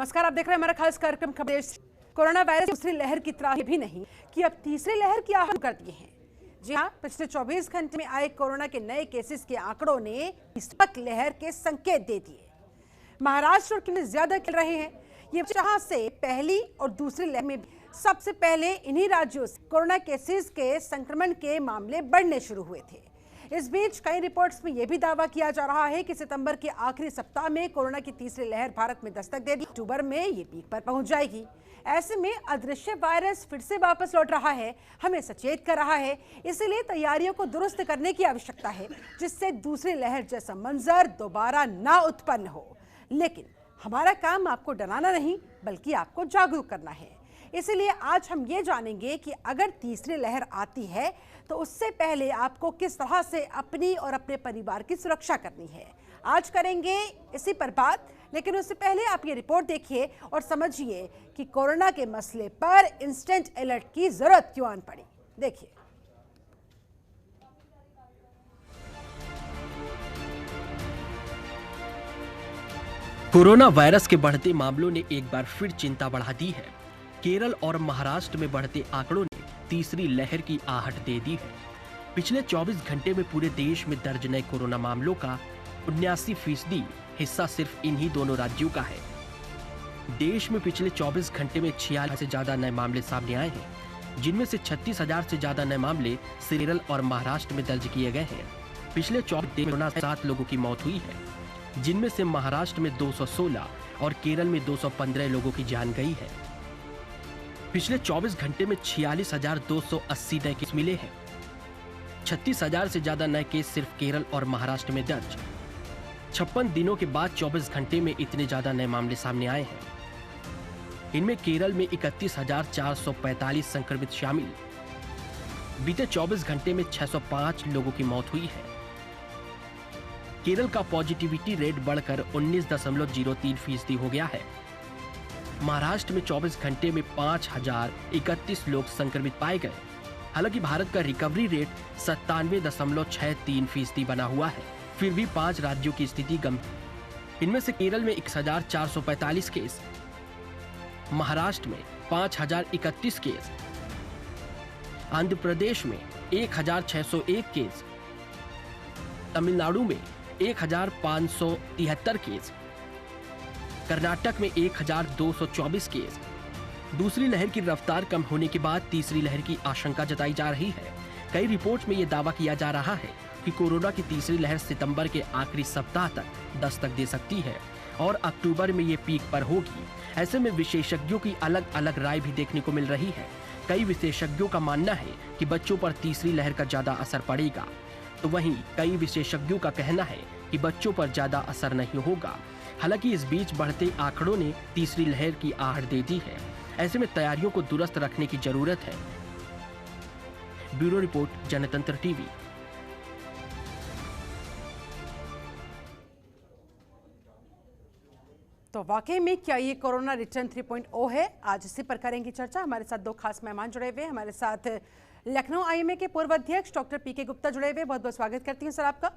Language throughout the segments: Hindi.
नमस्कार, आप देख रहे हैं हमारा खास कार्यक्रम खबर। कोरोना वायरस दूसरी लहर की तरह भी नहीं कि अब तीसरी लहर की आहट कर दिए हैं। जी हां, पिछले 24 घंटे में आए कोरोना के नए केसेस के आंकड़ों ने तीसरी लहर के संकेत दे दिए। महाराष्ट्र और केरल ज्यादा खिल रहे हैं। ये जहां से पहली और दूसरी लहर में सबसे पहले इन्हीं राज्यों से कोरोना केसेस के संक्रमण के मामले बढ़ने शुरू हुए थे। इस बीच कई रिपोर्ट्स में यह भी दावा किया जा रहा है कि सितंबर के आखिरी सप्ताह में कोरोना की तीसरी लहर भारत में दस्तक देगी। अक्टूबर में ये पीक पर पहुंच जाएगी। ऐसे में अदृश्य वायरस फिर से वापस लौट रहा है, हमें सचेत कर रहा है। इसलिए तैयारियों को दुरुस्त करने की आवश्यकता है, जिससे दूसरी लहर जैसा मंजर दोबारा ना उत्पन्न हो। लेकिन हमारा काम आपको डराना नहीं, बल्कि आपको जागरूक करना है। इसलिए आज हम ये जानेंगे कि अगर तीसरी लहर आती है तो उससे पहले आपको किस तरह से अपनी और अपने परिवार की सुरक्षा करनी है। आज करेंगे इसी पर बात, लेकिन उससे पहले आप ये रिपोर्ट देखिए और समझिए कि कोरोना के मसले पर इंस्टेंट अलर्ट की जरूरत क्यों आन पड़ी। देखिए। कोरोना वायरस के बढ़ते मामलों ने एक बार फिर चिंता बढ़ा दी है। केरल और महाराष्ट्र में बढ़ते आंकड़ों ने तीसरी लहर की आहट दे दी है। पिछले 24 घंटे में पूरे देश में दर्ज नए कोरोना मामलों का 79% हिस्सा सिर्फ इन्हीं दोनों राज्यों का है। देश में पिछले 24 घंटे में 46 से ज्यादा नए मामले सामने आए हैं, जिनमें से 36,000 से ज्यादा नए मामले केरल और महाराष्ट्र में दर्ज किए गए हैं। पिछले 24 घंटे में 7 लोगों की मौत हुई है, जिनमें से महाराष्ट्र में 216 और केरल में 215 लोगों की जान गई है। पिछले 24 घंटे में 46,280 नए केस मिले हैं। 36,000 से ज्यादा नए केस सिर्फ केरल और महाराष्ट्र में दर्ज। 56 दिनों के बाद 24 घंटे में इतने ज्यादा नए मामले सामने आए हैं। इनमें केरल में 31,445 संक्रमित शामिल। बीते 24 घंटे में 605 लोगों की मौत हुई है। केरल का पॉजिटिविटी रेट बढ़कर 19.03% हो गया है। महाराष्ट्र में 24 घंटे में 5,031 लोग संक्रमित पाए गए। हालांकि भारत का रिकवरी रेट 97.63% बना हुआ है, फिर भी 5 राज्यों की स्थिति गंभीर। इनमें से केरल में 1,445 केस, महाराष्ट्र में 5,031 केस, आंध्र प्रदेश में 1,601 केस, तमिलनाडु में 1,573 केस, कर्नाटक में 1,224 केस। दूसरी लहर की रफ्तार कम होने के बाद तीसरी लहर की आशंका जताई जा रही है। कई रिपोर्ट्स में यह दावा किया जा रहा है कि कोरोना की तीसरी लहर सितंबर के आखिरी सप्ताह तक दस्तक दे सकती है और अक्टूबर में ये पीक पर होगी। ऐसे में विशेषज्ञों की अलग अलग राय भी देखने को मिल रही है। कई विशेषज्ञों का मानना है कि बच्चों पर तीसरी लहर का ज्यादा असर पड़ेगा, तो वहीं कई विशेषज्ञों का कहना है कि बच्चों पर ज्यादा असर नहीं होगा। हालांकि इस बीच बढ़ते आंकड़ों ने तीसरी लहर की आहट दे दी है। ऐसे में तैयारियों को दुरुस्त रखने की जरूरत है। ब्यूरो रिपोर्ट, जनतंत्र टीवी। तो वाकई में क्या ये कोरोना रिटर्न 3.0 है? आज इसी पर करेंगे चर्चा। हमारे साथ 2 खास मेहमान जुड़े हुए हैं। हमारे साथ लखनऊ आईएमए के पूर्व अध्यक्ष डॉक्टर पीके गुप्ता जुड़े हुए। बहुत बहुत स्वागत करती हूँ सर आपका।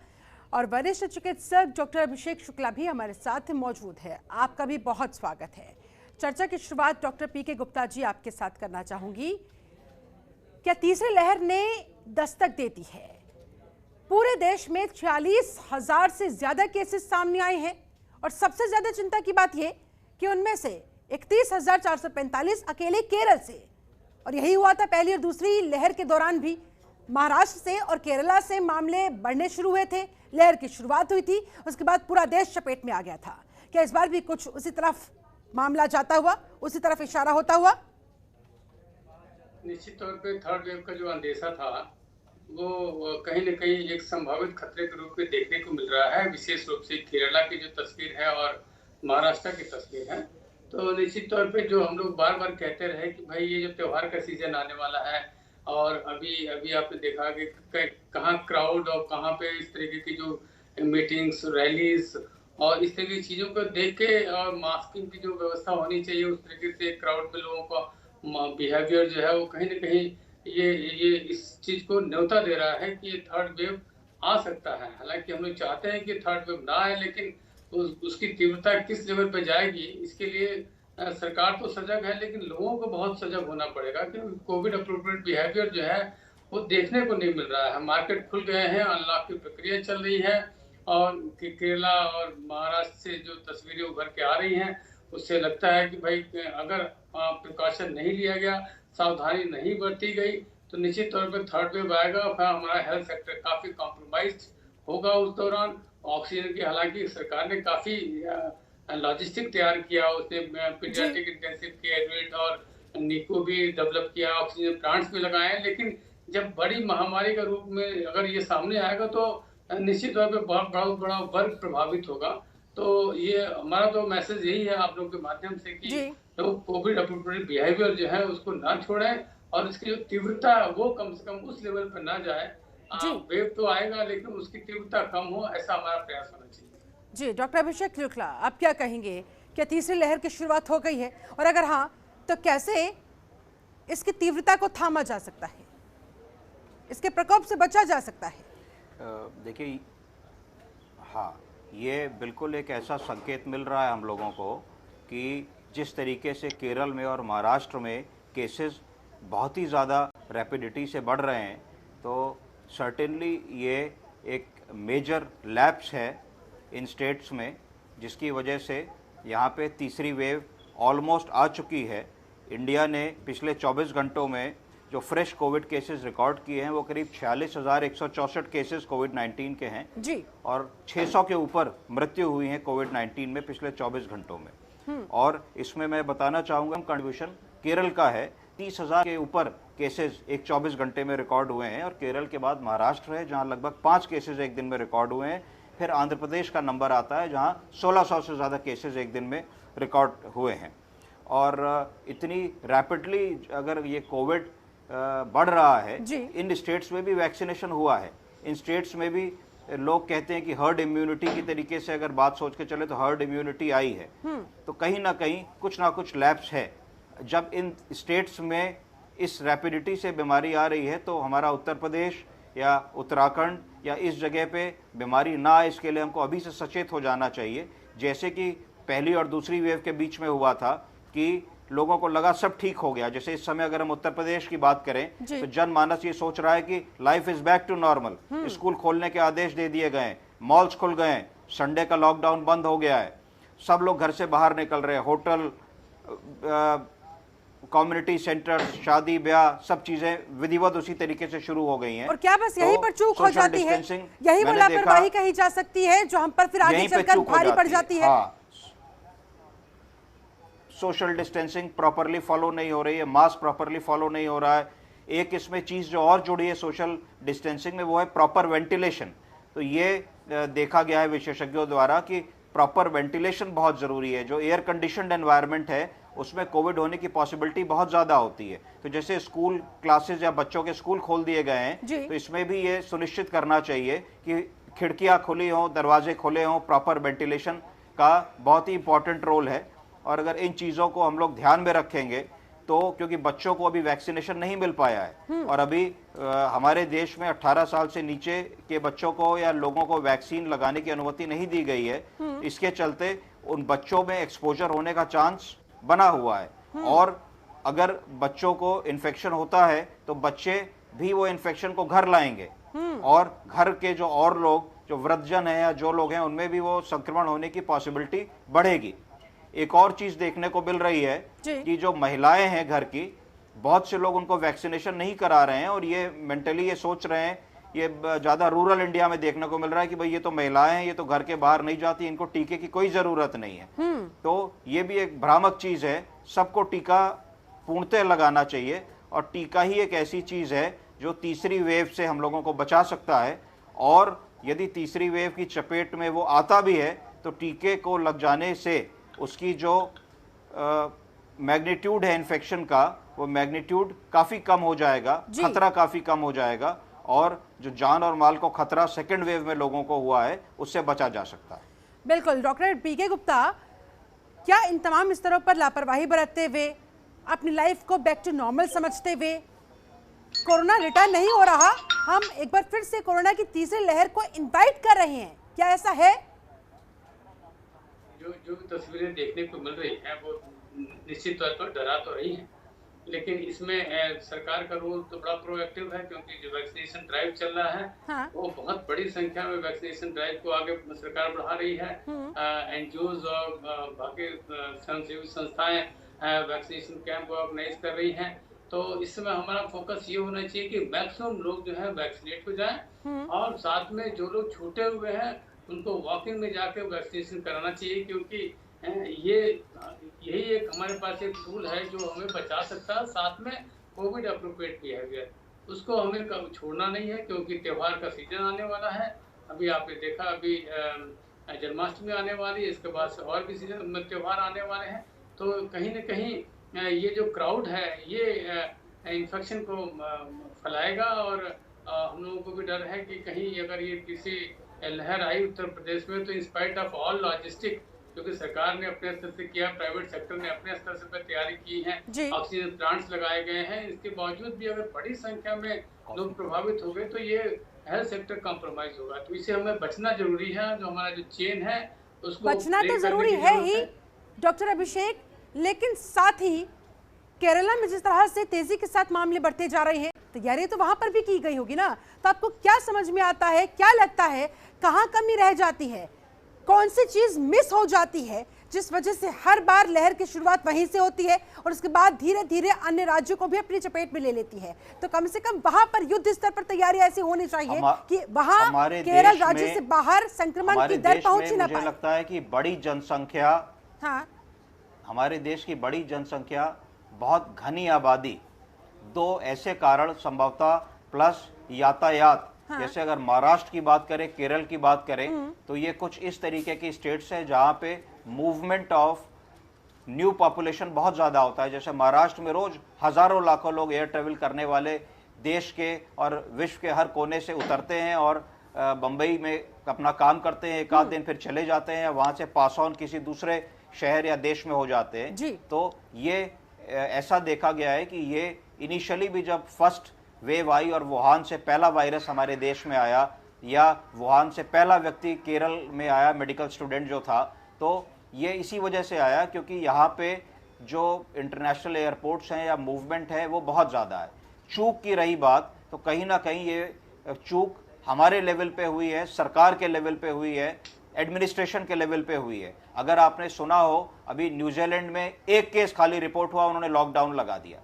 और वरिष्ठ चिकित्सक डॉक्टर अभिषेक शुक्ला भी हमारे साथ मौजूद है। आपका भी बहुत स्वागत है। चर्चा की शुरुआत डॉक्टर पीके गुप्ता जी आपके साथ करना चाहूंगी। क्या तीसरी लहर ने दस्तक दे दी है? पूरे देश में 46,000 से ज्यादा केसेस सामने आए हैं और सबसे ज्यादा चिंता की बात यह कि उनमें से 31,445 अकेले केरल से, और यही हुआ था पहली और दूसरी लहर के दौरान भी। महाराष्ट्र से और केरला से मामले बढ़ने शुरू हुए थे। लहर की शुरुआत हुई थी, उसके बाद पूरा देश चपेट में आ गया था। क्या इस बार भी कुछ उसी तरफ मामला जाता हुआ, उसी तरफ इशारा होता हुआ? निश्चित तौर पे थर्ड वेव का जो अंदेशा था वो कहीं न कहीं एक संभावित खतरे के रूप में देखने को मिल रहा है। विशेष रूप से केरला की जो तस्वीर है और महाराष्ट्र की तस्वीर है, तो निश्चित तौर पे जो हम लोग बार बार कहते रहे कि भाई ये जो त्योहार का सीजन आने वाला है और अभी आपने देखा कि कहाँ क्राउड और कहाँ पे इस तरीके की जो मीटिंग्स, रैलीज और इस तरह की चीज़ों को देख के और मास्किंग की जो व्यवस्था होनी चाहिए उस तरीके से क्राउड में लोगों का बिहेवियर जो है वो कहीं न कहीं ये इस चीज़ को न्योता दे रहा है कि ये थर्ड वेव आ सकता है। हालांकि हम लोग चाहते हैं कि थर्ड वेव ना आए, लेकिन उसकी तीव्रता किस लेवल पे जाएगी इसके लिए सरकार तो सजग है, लेकिन लोगों को बहुत सजग होना पड़ेगा, क्योंकि कोविड अप्रोप्रिएट बिहेवियर जो है वो देखने को नहीं मिल रहा है। मार्केट खुल गए हैं, अनलॉक की प्रक्रिया चल रही है, और केरला और महाराष्ट्र से जो तस्वीरें उभर के आ रही हैं, उससे लगता है कि भाई अगर प्रिकॉशन नहीं लिया गया, सावधानी नहीं बरती गई, तो निश्चित तौर पर थर्ड वेव आएगा। फिर हमारा हेल्थ सेक्टर काफी कॉम्प्रोमाइज होगा उस दौरान। ऑक्सीजन की हालांकि सरकार ने काफी लॉजिस्टिक तैयार किया, उसने पीडियाट्रिक इंटेंसिव केयर यूनिट और निको भी डेवलप किया, ऑक्सीजन प्लांट्स भी लगाए, लेकिन जब बड़ी महामारी का रूप में अगर ये सामने आएगा तो निश्चित तौर पे बहुत बड़ा वर्ग प्रभावित होगा। तो ये हमारा तो मैसेज यही है आप लोगों के माध्यम से कि तो कोविड अप्रोप्रिएट बिहेवियर जो है उसको ना छोड़ें, और इसकी जो तीव्रता है वो कम से कम उस लेवल पर ना जाए। वेव तो आएगा, लेकिन उसकी तीव्रता कम हो, ऐसा हमारा प्रयास होना चाहिए। जी, डॉक्टर अभिषेक शुक्ला, आप क्या कहेंगे? क्या तीसरी लहर की शुरुआत हो गई है, और अगर हाँ तो कैसे इसकी तीव्रता को थामा जा सकता है, इसके प्रकोप से बचा जा सकता है? देखिए, हाँ, ये बिल्कुल एक ऐसा संकेत मिल रहा है हम लोगों को कि जिस तरीके से केरल में और महाराष्ट्र में केसेस बहुत ही ज़्यादा रैपिडिटी से बढ़ रहे हैं, तो सर्टेनली ये एक मेजर लैप्स है इन स्टेट्स में, जिसकी वजह से यहाँ पे तीसरी वेव ऑलमोस्ट आ चुकी है। इंडिया ने पिछले 24 घंटों में जो फ्रेश कोविड केसेस रिकॉर्ड किए हैं वो करीब 46,164 केसेस कोविड-19 के हैं जी, और 600 के ऊपर मृत्यु हुई है कोविड-19 में पिछले 24 घंटों में। और इसमें मैं बताना चाहूँगा कंट्रीब्यूशन केरल का है, 30,000 के ऊपर केसेस एक 24 घंटे में रिकॉर्ड हुए हैं, और केरल के बाद महाराष्ट्र है जहाँ लगभग 5 केसेस एक दिन में रिकॉर्ड हुए हैं। फिर आंध्र प्रदेश का नंबर आता है जहाँ 1600 से ज़्यादा केसेस एक दिन में रिकॉर्ड हुए हैं। और इतनी रैपिडली अगर ये कोविड बढ़ रहा है, इन स्टेट्स में भी वैक्सीनेशन हुआ है, इन स्टेट्स में भी लोग कहते हैं कि हर्ड इम्यूनिटी की तरीके से अगर बात सोच के चले तो हर्ड इम्यूनिटी आई है, तो कहीं ना कहीं कुछ ना कुछ लैप्स है। जब इन स्टेट्स में इस रैपिडिटी से बीमारी आ रही है तो हमारा उत्तर प्रदेश या उत्तराखंड या इस जगह पे बीमारी ना आए, इसके लिए हमको अभी से सचेत हो जाना चाहिए। जैसे कि पहली और दूसरी वेव के बीच में हुआ था कि लोगों को लगा सब ठीक हो गया, जैसे इस समय अगर हम उत्तर प्रदेश की बात करें तो जनमानस ये सोच रहा है कि life is back to normal, school खोलने के आदेश दे दिए गए, मॉल्स खुल गए, संडे का लॉकडाउन बंद हो गया है, सब लोग घर से बाहर निकल रहे हैं, होटल, कम्युनिटी सेंटर, शादी ब्याह, सब चीजें विधिवत उसी तरीके से शुरू हो गई हैं। और क्या बस यहीं पर चूक हो जाती है, यही वो लापरवाही कही जा सकती है जो हम पर फिर आगे चलकर भारी पड़ जाती है? सोशल डिस्टेंसिंग प्रॉपरली फॉलो नहीं हो रही है, मास्क प्रॉपरली फॉलो नहीं हो रहा है। एक इसमें चीज जो और जुड़ी है सोशल डिस्टेंसिंग में, वो है प्रॉपर वेंटिलेशन। तो ये देखा गया है विशेषज्ञों द्वारा कि प्रॉपर वेंटिलेशन बहुत जरूरी है। जो एयर कंडीशनड एनवायरनमेंट है उसमें कोविड होने की पॉसिबिलिटी बहुत ज़्यादा होती है। तो जैसे स्कूल क्लासेस या बच्चों के स्कूल खोल दिए गए हैं, तो इसमें भी ये सुनिश्चित करना चाहिए कि खिड़कियां खुली हों, दरवाजे खुले हों, प्रॉपर वेंटिलेशन का बहुत ही इंपॉर्टेंट रोल है। और अगर इन चीज़ों को हम लोग ध्यान में रखेंगे तो, क्योंकि बच्चों को अभी वैक्सीनेशन नहीं मिल पाया है और अभी हमारे देश में 18 साल से नीचे के बच्चों को या लोगों को वैक्सीन लगाने की अनुमति नहीं दी गई है, इसके चलते उन बच्चों में एक्सपोजर होने का चांस बना हुआ है। और अगर बच्चों को इन्फेक्शन होता है तो बच्चे भी वो इन्फेक्शन को घर लाएंगे, और घर के जो और लोग, जो वृद्धजन है या जो लोग हैं, उनमें भी वो संक्रमण होने की पॉसिबिलिटी बढ़ेगी। एक और चीज देखने को मिल रही है कि जो महिलाएं हैं घर की, बहुत से लोग उनको वैक्सीनेशन नहीं करा रहे हैं, और ये मेंटली ये सोच रहे हैं, ये ज्यादा रूरल इंडिया में देखने को मिल रहा है कि भाई ये तो महिलाएं हैं, ये तो घर के बाहर नहीं जाती, इनको टीके की कोई जरूरत नहीं है। तो ये भी एक भ्रामक चीज है। सबको टीका पूर्णतः लगाना चाहिए, और टीका ही एक ऐसी चीज है जो तीसरी वेव से हम लोगों को बचा सकता है। और यदि तीसरी वेव की चपेट में वो आता भी है तो टीके को लग जाने से उसकी जो मैग्नीट्यूड है इन्फेक्शन का, वो मैग्नीट्यूड काफी कम हो जाएगा, खतरा काफी कम हो जाएगा, और जो जान और माल को खतरा सेकेंड वेव में लोगों को हुआ है उससे बचा जा सकता है। बिल्कुल। डॉक्टर पीके गुप्ता, क्या इन तमाम स्तरों पर लापरवाही बरतते हुए, अपनी लाइफ को बैक टू नॉर्मल समझते हुए, कोरोना रिटर्न नहीं हो रहा, हम एक बार फिर से कोरोना की तीसरी लहर को इनवाइट कर रहे हैं, क्या ऐसा है? जो तस्वीरें देखने को मिल रही हैं वो निश्चित तौर पर डरा तो रही हैं, लेकिन इसमें सरकार का रोल तो बड़ा प्रोएक्टिव है, क्योंकि जो वैक्सीनेशन ड्राइव चल रहा है हाँ। वो बहुत बड़ी संख्या में वैक्सीनेशन ड्राइव को आगे सरकार बढ़ा रही है। एनजीओज और बाकी स्वयंसेवी संस्थाएं वैक्सीनेशन कैंप ऑर्गेनाइज कर रही हैं। तो इस समय हमारा फोकस ये होना चाहिए कि मैक्सिमम लोग जो है वैक्सीनेट हो जाएं, और साथ में जो लोग छूटे हुए हैं उनको वॉक इन में जाकर वैक्सीनेशन कराना चाहिए, क्योंकि यही एक हमारे पास एक टूल है जो हमें बचा सकता है। साथ में कोविड अप्रोप्रिएट बिहेवियर, उसको हमें कब छोड़ना नहीं है, क्योंकि त्योहार का सीजन आने वाला है। अभी आपने देखा, अभी जन्माष्टमी आने वाली है, इसके बाद से और भी सीजन में त्योहार आने वाले हैं। तो कहीं ना कहीं ये जो क्राउड है ये इन्फेक्शन को फैलाएगा, और हम लोगों को भी डर है कि कहीं अगर ये किसी लहर आई उत्तर प्रदेश में, तो इंस्पाइट ऑफ ऑल लॉजिस्टिक, क्योंकि सरकार ने अपने स्तर से किया, प्राइवेट सेक्टर ने अपने स्तर से तैयारी की है, ऑक्सीजन प्लांट्स लगाए गए हैं, इसके बावजूद भी अगर बड़ी संख्या में लोग प्रभावित हो गए तो ये हेल्थ सेक्टर कॉम्प्रोमाइज होगा। तो इसे हमें बचना जरूरी है। जो हमारा जो चेन है उसको बचना तो जरूरी है ही डॉक्टर अभिषेक, लेकिन साथ ही केरला में जिस तरह से तेजी के साथ मामले बढ़ते जा रहे हैं, तैयारी तो वहां पर भी की गई होगी ना। तो आपको क्या समझ में आता है, क्या लगता है, कहां कमी रह जाती है, कौन सी चीज मिस हो जाती है जिस वजह से हर बार लहर की शुरुआत वहीं से होती है और उसके बाद धीरे धीरे अन्य राज्यों को भी अपनी चपेट में ले लेती है? तो कम से कम वहां पर युद्ध स्तर पर तैयारी ऐसी होनी चाहिए कि वहां केरल राज्य से बाहर संक्रमण की दर पहुंच ही ना पाए। मुझे लगता है कि बड़ी जनसंख्या, हाँ, हमारे देश की बड़ी जनसंख्या, बहुत घनी आबादी, दो ऐसे कारण संभवतः प्लस यातायात, जैसे अगर महाराष्ट्र की बात करें, केरल की बात करें, तो ये कुछ इस तरीके की स्टेट्स है जहां पे मूवमेंट ऑफ न्यू पॉपुलेशन बहुत ज्यादा होता है। जैसे महाराष्ट्र में रोज हजारों लाखों लोग एयर ट्रेवल करने वाले देश के और विश्व के हर कोने से उतरते हैं और बंबई में अपना काम करते हैं, एक आध दिन फिर चले जाते हैं, वहां से पास ऑन किसी दूसरे शहर या देश में हो जाते हैं। तो ये ऐसा देखा गया है कि ये इनिशियली भी जब फर्स्ट वेव आई और वुहान से पहला वायरस हमारे देश में आया, या वुहान से पहला व्यक्ति केरल में आया, मेडिकल स्टूडेंट जो था, तो ये इसी वजह से आया क्योंकि यहाँ पे जो इंटरनेशनल एयरपोर्ट्स हैं या मूवमेंट है वो बहुत ज़्यादा है। चूक की रही बात, तो कहीं ना कहीं ये चूक हमारे लेवल पे हुई है, सरकार के लेवल पे हुई है, एडमिनिस्ट्रेशन के लेवल पे हुई है। अगर आपने सुना हो, अभी न्यूजीलैंड में एक केस खाली रिपोर्ट हुआ, उन्होंने लॉकडाउन लगा दिया।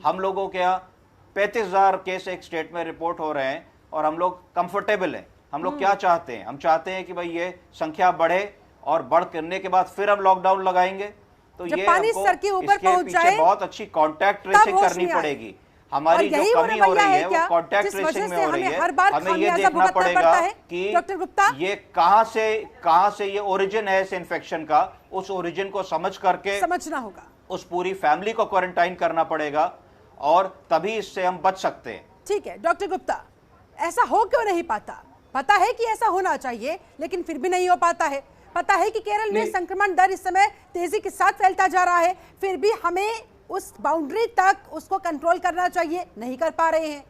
हम लोगों के यहाँ 35,000 केस एक स्टेट में रिपोर्ट हो रहे हैं और हम लोग कंफर्टेबल हैं। हम लोग क्या चाहते हैं? हम चाहते हैं कि भाई ये संख्या बढ़े और बढ़ करने के बाद फिर हम लॉकडाउन लगाएंगे। तो ये हमको इसके पीछे बहुत अच्छी कॉन्टैक्ट ट्रेसिंग करनी पड़ेगी। हमारी जो कमी हो रही है वो कॉन्टैक्ट ट्रेसिंग में हो रही है। हमें ये देखना पड़ेगा कि ये कहां से ये ओरिजिन है इस इन्फेक्शन का, उस ओरिजिन को समझ करके समझना होगा, उस पूरी फैमिली को क्वारंटाइन करना पड़ेगा और तभी इससे हम बच सकते हैं। ठीक है डॉक्टर गुप्ता, ऐसा हो क्यों नहीं पाता? पता है कि ऐसा होना चाहिए लेकिन फिर भी नहीं हो पाता है। पता है कि केरल में संक्रमण दर इस समय तेजी के साथ फैलता जा रहा है, फिर भी हमें उस बाउंड्री तक उसको कंट्रोल करना चाहिए, नहीं कर पा रहे हैं।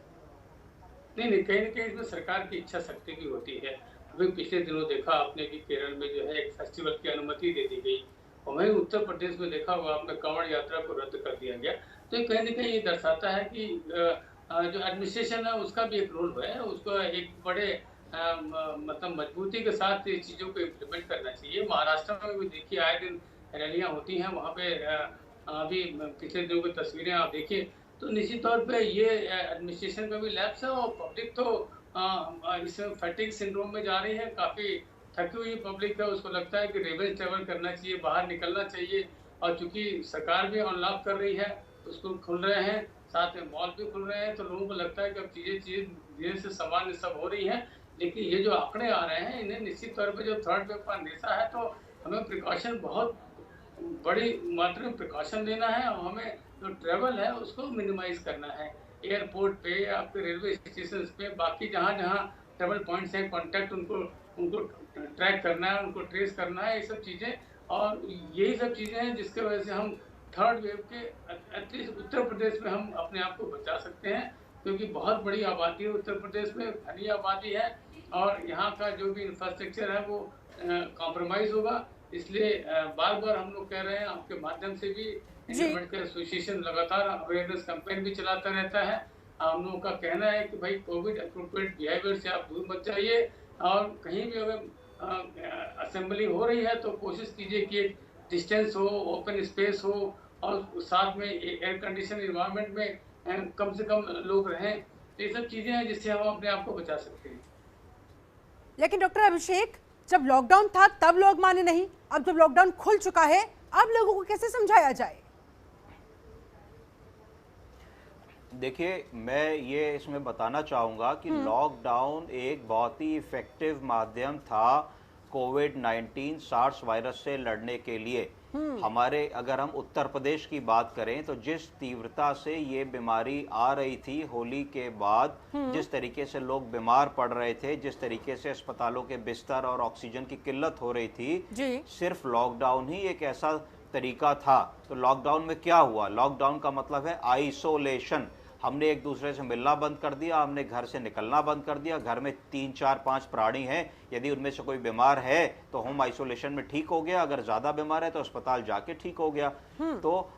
नहीं, कहीं ना कहीं इसमें सरकार की इच्छा शक्ति भी होती है। अभी पिछले दिनों देखा आपने कि केरल में जो है एक फेस्टिवल की अनुमति दे दी गई, और वहीं उत्तर प्रदेश में देखा हुआ आपने कांवड़ यात्रा को रद्द कर दिया गया। तो ये कहीं ना कहीं ये दर्शाता है कि जो एडमिनिस्ट्रेशन है उसका भी एक रोल है, उसको एक बड़े मतलब मजबूती के साथ ये चीज़ों को इम्प्लीमेंट करना चाहिए। महाराष्ट्र में भी देखिए आए दिन रैलियाँ होती हैं, वहाँ पे अभी पिछले दिनों की तस्वीरें आप देखिए, तो निश्चित तौर पे ये एडमिनिस्ट्रेशन का भी लैप्स है, और पब्लिक तो इसमें फैटिग सिंड्रोम में जा रही है। काफ़ी थकी हुई पब्लिक है, उसको लगता है कि रिवेंज ट्रेवल करना चाहिए, बाहर निकलना चाहिए। और चूंकि सरकार भी अनलॉक कर रही है, उसको खुल रहे हैं, साथ में मॉल भी खुल रहे हैं, तो लोगों को लगता है कि अब चीज़ें धीरे से सामान्य सब हो रही हैं। लेकिन ये जो आंकड़े आ रहे हैं, इन्हें निश्चित तौर पे जो थर्ड वेव का अंदेशा है, तो हमें प्रिकॉशन, बहुत बड़ी मात्रा में प्रिकॉशन लेना है, और हमें जो ट्रैवल है उसको मिनिमाइज करना है। एयरपोर्ट पे या आपके रेलवे स्टेशन पे, बाकी जहाँ जहाँ ट्रैवल पॉइंट्स हैं, कॉन्टैक्ट उनको ट्रैक करना है, उनको ट्रेस करना है, ये सब चीज़ें। और यही सब चीज़ें हैं जिसके वजह से हम थर्ड वेव के एटलीस्ट उत्तर प्रदेश में हम अपने आप को बचा सकते हैं, क्योंकि बहुत बड़ी आबादी है उत्तर प्रदेश में, घनी आबादी है, और यहाँ का जो भी इंफ्रास्ट्रक्चर है वो कॉम्प्रोमाइज़ होगा। इसलिए बार बार हम लोग कह रहे हैं, आपके माध्यम से भी इंडियन मेडिकल एसोसिएशन लगातार अवेयरनेस कैंपेन भी चलाता रहता है। हम लोगों का कहना है कि भाई कोविड अप्रोप्रिएट बिहेवियर से आप दूर मत जाइए, और कहीं भी अगर असेंबली हो रही है तो कोशिश कीजिए कि एक डिस्टेंस हो, ओपन स्पेस हो, और साथ में एयर कंडीशन इन्वायरमेंट में कम से कम लोग रहें। तो ये सब चीजें हैं जिससे हम अपने आप को बचा सकते हैं। लेकिन डॉक्टर अभिषेक, जब लॉकडाउन था तब लोग माने नहीं, अब जब लॉकडाउन खुल चुका है अब लोगों को कैसे समझाया जाए? देखिए, मैं ये इसमें बताना चाहूँगा कि लॉकडाउन एक बहुत ही इफेक्टिव माध्यम था कोविड-19 सार्स वायरस से लड़ने के लिए। हमारे अगर हम उत्तर प्रदेश की बात करें तो जिस तीव्रता से ये बीमारी आ रही थी होली के बाद, जिस तरीके से लोग बीमार पड़ रहे थे, जिस तरीके से अस्पतालों के बिस्तर और ऑक्सीजन की किल्लत हो रही थी, सिर्फ लॉकडाउन ही एक ऐसा तरीका था। तो लॉकडाउन में क्या हुआ? लॉकडाउन का मतलब है आइसोलेशन। हमने एक दूसरे से मिलना बंद कर दिया, हमने घर से निकलना बंद कर दिया। घर में 3, 4, 5 प्राणी हैं, यदि उनमें से कोई बीमार है तो होम आइसोलेशन में ठीक हो गया, अगर ज़्यादा बीमार है तो अस्पताल जाके ठीक हो गया। तो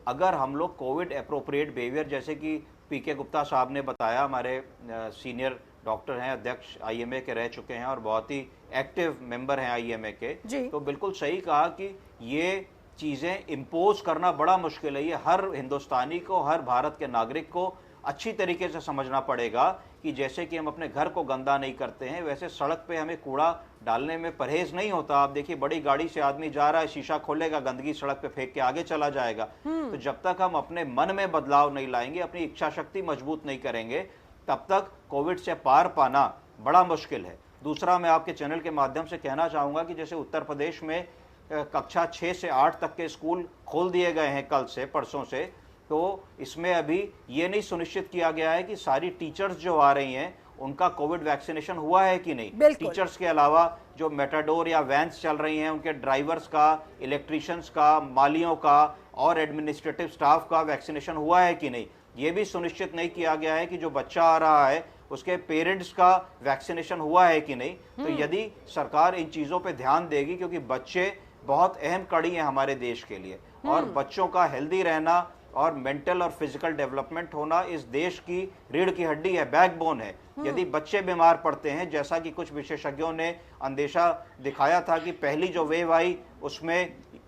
अगर हम लोग कोविड एप्रोप्रिएट बिहेवियर, जैसे कि पीके गुप्ता साहब ने बताया, हमारे सीनियर डॉक्टर हैं, अध्यक्ष आईएमए के रह चुके हैं और बहुत ही एक्टिव मेंबर हैं आईएमए के, तो बिल्कुल सही कहा कि ये चीज़ें इम्पोज करना बड़ा मुश्किल है। ये हर हिंदुस्तानी को, हर भारत के नागरिक को अच्छी तरीके से समझना पड़ेगा कि जैसे कि हम अपने घर को गंदा नहीं करते हैं, वैसे सड़क पे हमें कूड़ा डालने में परहेज नहीं होता। आप देखिए, बड़ी गाड़ी से आदमी जा रहा है, शीशा खोलेगा, गंदगी सड़क पे फेंक के आगे चला जाएगा। तो जब तक हम अपने मन में बदलाव नहीं लाएंगे, अपनी इच्छा शक्ति मजबूत नहीं करेंगे, तब तक कोविड से पार पाना बड़ा मुश्किल है। दूसरा, मैं आपके चैनल के माध्यम से कहना चाहूँगा कि जैसे उत्तर प्रदेश में कक्षा 6 से 8 तक के स्कूल खोल दिए गए हैं कल से, परसों से, तो इसमें अभी ये नहीं सुनिश्चित किया गया है कि सारी टीचर्स जो आ रही हैं उनका कोविड वैक्सीनेशन हुआ है कि नहीं। टीचर्स के अलावा जो मेटाडोर या वैन्स चल रही हैं, उनके ड्राइवर्स का, इलेक्ट्रीशियंस का, मालियों का और एडमिनिस्ट्रेटिव स्टाफ का वैक्सीनेशन हुआ है कि नहीं। ये भी सुनिश्चित नहीं किया गया है कि जो बच्चा आ रहा है उसके पेरेंट्स का वैक्सीनेशन हुआ है कि नहीं। तो यदि सरकार इन चीज़ों पे ध्यान देगी, क्योंकि बच्चे बहुत अहम कड़ी है हमारे देश के लिए, और बच्चों का हेल्दी रहना और मेंटल और फिजिकल डेवलपमेंट होना इस देश की रीढ़ की हड्डी है, बैकबोन है। यदि बच्चे बीमार पड़ते हैं, जैसा कि कुछ विशेषज्ञों ने अंदेशा दिखाया था कि पहली जो वेव आई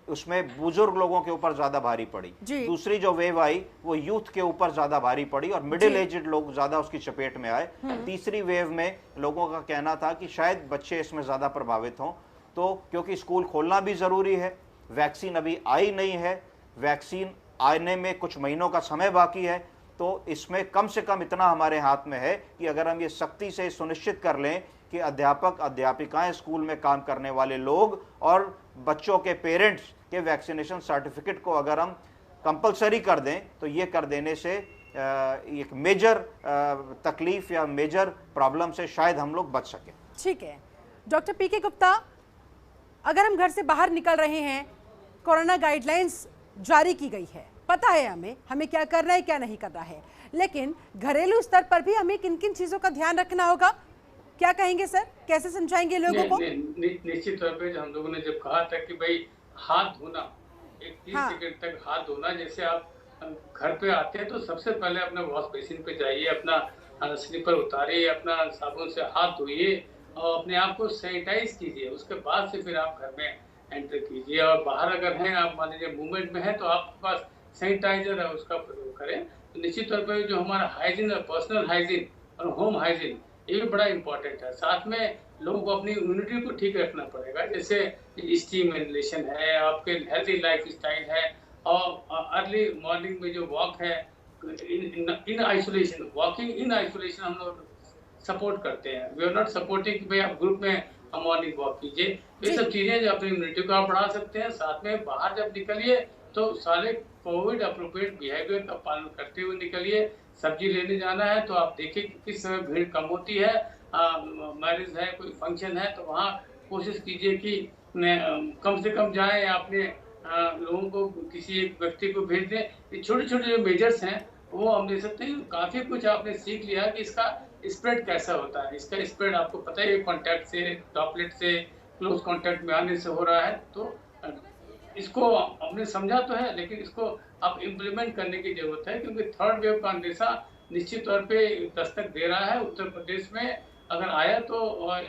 उसमें बुजुर्ग लोगों के ऊपर ज्यादा भारी पड़ी, दूसरी जो वेव आई वो यूथ के ऊपर ज्यादा भारी पड़ी और मिडिल एजेड लोग ज्यादा उसकी चपेट में आए। तीसरी वेव में लोगों का कहना था कि शायद बच्चे इसमें ज्यादा प्रभावित हों। तो क्योंकि स्कूल खोलना भी ज़रूरी है, वैक्सीन अभी आई नहीं है, वैक्सीन आने में कुछ महीनों का समय बाकी है, तो इसमें कम से कम इतना हमारे हाथ में है कि अगर हम ये सख्ती से सुनिश्चित कर लें कि अध्यापक, अध्यापिकाएं, स्कूल में काम करने वाले लोग और बच्चों के पेरेंट्स के वैक्सीनेशन सर्टिफिकेट को अगर हम कंपलसरी कर दें, तो ये कर देने से एक मेजर तकलीफ या मेजर प्रॉब्लम से शायद हम लोग बच सकें। ठीक है डॉक्टर पीके गुप्ता, अगर हम घर से बाहर निकल रहे हैं, कोरोना गाइडलाइंस जारी की गई है, पता है हमें क्या करना है क्या नहीं करना है, लेकिन घरेलू स्तर पर भी हमें किन किन चीजों का ध्यान रखना होगा? क्या कहेंगे सर, कैसे समझाएंगे लोगों को? निश्चित तौर पे हम लोगों ने जब कहा था कि भाई हाथ धोना, एक 30 सेकंड तक हाथ धोना, जैसे आप घर पे आते हैं तो सबसे पहले अपने वॉश बेसिन पे जाइए, अपना स्लीपर उतारिए, अपना साबुन से हाथ धोइए और अपने आप को सैनिटाइज कीजिए। उसके बाद से फिर आप घर में एंटर कीजिए, और बाहर अगर हैं आप, मान लीजिए मूवमेंट में है, तो आपके पास सैनिटाइजर है उसका प्रयोग करें। तो निश्चित तौर पर जो हमारा हाइजीन है, पर्सनल हाइजीन और होम हाइजीन, ये भी बड़ा इंपॉर्टेंट है। साथ में लोगों को अपनी इम्यूनिटी को ठीक रखना पड़ेगा, जैसे स्टीम इनहेलेशन है, आपके हेल्दी लाइफ स्टाइल है, और अर्ली मॉर्निंग में जो वॉक है in isolation, walking in isolation हम लोग सपोर्ट करते हैं। वी आर नॉट सपोर्टिंग कि भाई आप ग्रुप में मॉर्निंग वॉक कीजिए। ये सब चीजें जो अपनी इम्यूनिटी को आप बढ़ा सकते हैं। साथ में बाहर जब निकलिए तो सारे कोविड अप्रोप्रिएट बिहेवियर का पालन करते हुए निकलिए। सब्जी लेने जाना है तो आप देखिए कि किस समय भीड़ कम होती है, मैरिज है, कोई फंक्शन है, तो वहाँ कोशिश कीजिए कि कम से कम जाएं, अपने लोगों को, किसी एक व्यक्ति को भेज दें। ये छोटे छोटे जो मेजर्स हैं वो हम ले सकते हैं। काफी कुछ आपने सीख लिया कि इसका स्प्रेड कैसा होता है। इसका स्प्रेड आपको पता है, कॉन्टैक्ट से, ड्रॉपलेट से, क्लोज कांटेक्ट में आने से हो रहा है। तो इसको हमने समझा तो है, लेकिन इसको अब इम्प्लीमेंट करने की जरूरत है, क्योंकि थर्ड वेव का अंदेशा निश्चित तौर पे दस्तक दे रहा है। उत्तर प्रदेश में अगर आया तो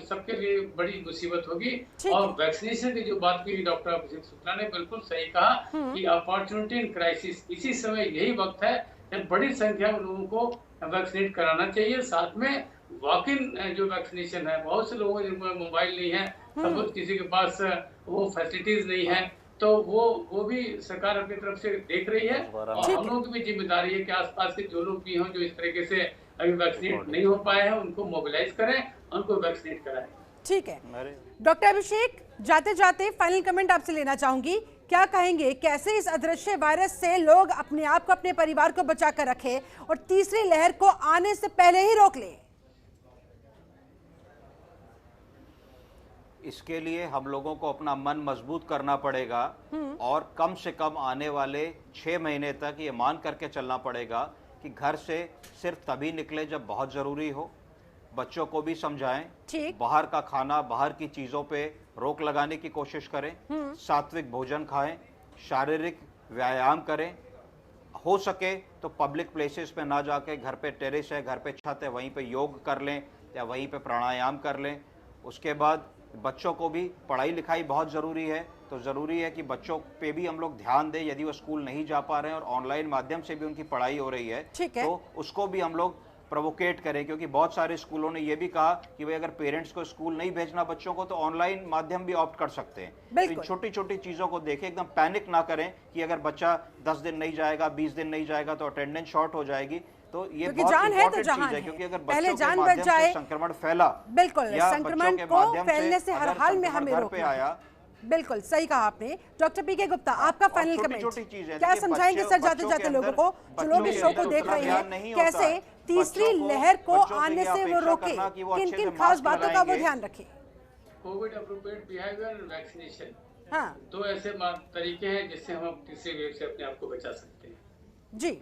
सबके लिए बड़ी मुसीबत होगी। और वैक्सीनेशन की जो बात की डॉक्टर अभिषेक शुक्ला ने बिल्कुल सही कहा कि अपॉर्चुनिटी इन क्राइसिस, इसी समय यही वक्त है जब बड़ी संख्या में लोगों को वैक्सीनेट कराना चाहिए। साथ में वॉक इन जो वैक्सीनेशन है, बहुत से लोगों के मोबाइल नहीं है, सब किसी के पास वो फैसिलिटीज नहीं है, तो वो भी सरकार अपनी तरफ से देख रही है। और हम लोगों की भी जिम्मेदारी है कि आसपास के जो लोग भी हों जो इस तरीके से अभी वैक्सीनेट नहीं हो पाए हैं, उनको मोबिलाइज करें, उनको वैक्सीनेट कराएं। ठीक है डॉक्टर अभिषेक, जाते जाते फाइनल कमेंट आपसे लेना चाहूंगी, क्या कहेंगे कैसे इस अदृश्य वायरस से लोग अपने आप को, अपने परिवार को बचा कर रखें और तीसरी लहर को आने से पहले ही रोक लें? इसके लिए हम लोगों को अपना मन मजबूत करना पड़ेगा और कम से कम आने वाले 6 महीने तक ये मान करके चलना पड़ेगा कि घर से सिर्फ तभी निकले जब बहुत जरूरी हो। बच्चों को भी समझाएं, बाहर का खाना, बाहर की चीजों पे रोक लगाने की कोशिश करें, सात्विक भोजन खाएं, शारीरिक व्यायाम करें, हो सके तो पब्लिक प्लेसेस पे ना जाके घर पे टेरेस है, घर पे छत है, वहीं पे योग कर लें या वहीं पे प्राणायाम कर लें। उसके बाद बच्चों को भी पढ़ाई लिखाई बहुत ज़रूरी है, तो ज़रूरी है कि बच्चों पे भी हम लोग ध्यान दें। यदि वो स्कूल नहीं जा पा रहे हैं और ऑनलाइन माध्यम से भी उनकी पढ़ाई हो रही है, तो उसको भी हम लोग प्रोवोकेट करें, क्योंकि बहुत सारे स्कूलों ने ये भी कहा कि भाई अगर पेरेंट्स को स्कूल नहीं भेजना बच्चों को तो ऑनलाइन माध्यम भी ऑप्ट कर सकते हैं। तो इन छोटी छोटी चीज़ों को देखें, एकदम पैनिक ना करें कि अगर बच्चा 10 दिन नहीं जाएगा, 20 दिन नहीं जाएगा तो अटेंडेंस शॉर्ट हो जाएगी। तो ये बहुत इंपॉर्टेंट चीज है, क्योंकि अगर बच्चों के माध्यम से संक्रमण फैला, बिल्कुल संक्रमण को फैलने से हर हाल में हमें रोकना आया। बिल्कुल सही कहा आपने। डॉक्टर पीके गुप्ता, आपका फाइनल कमेंट, क्या समझाएंगे सर जाते जाते लोगों को, जो लोग इस शो को देख रहे हैं, कैसे तीसरी लहर को आने से वो रोके, किन किन खास बातों का वो ध्यान रखे? Covid appropriate behaviour and vaccination, हाँ, दो ऐसे तरीके हैं जिससे हम तीसरी वेव से अपने आप को बचा सकते हैं। जी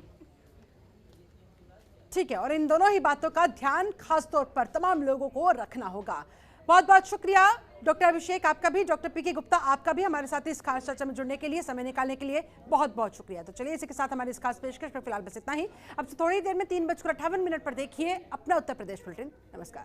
ठीक है, और इन दोनों ही बातों का ध्यान खास तौर पर तमाम लोगों को रखना होगा। बहुत बहुत शुक्रिया डॉक्टर अभिषेक, आपका भी, डॉक्टर पीके गुप्ता आपका भी हमारे साथ इस खास चर्चा में जुड़ने के लिए, समय निकालने के लिए बहुत बहुत शुक्रिया। तो चलिए इसी के साथ हमारे इस खास पेशकश पर फिलहाल बस इतना ही। अब से थोड़ी देर में 3:58 पर देखिए अपना उत्तर प्रदेश बुलेटिन। नमस्कार।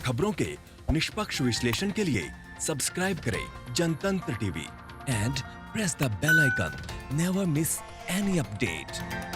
खबरों के निष्पक्ष विश्लेषण के लिए सब्सक्राइब करें Janatantra TV and press the bell icon. Never miss any update.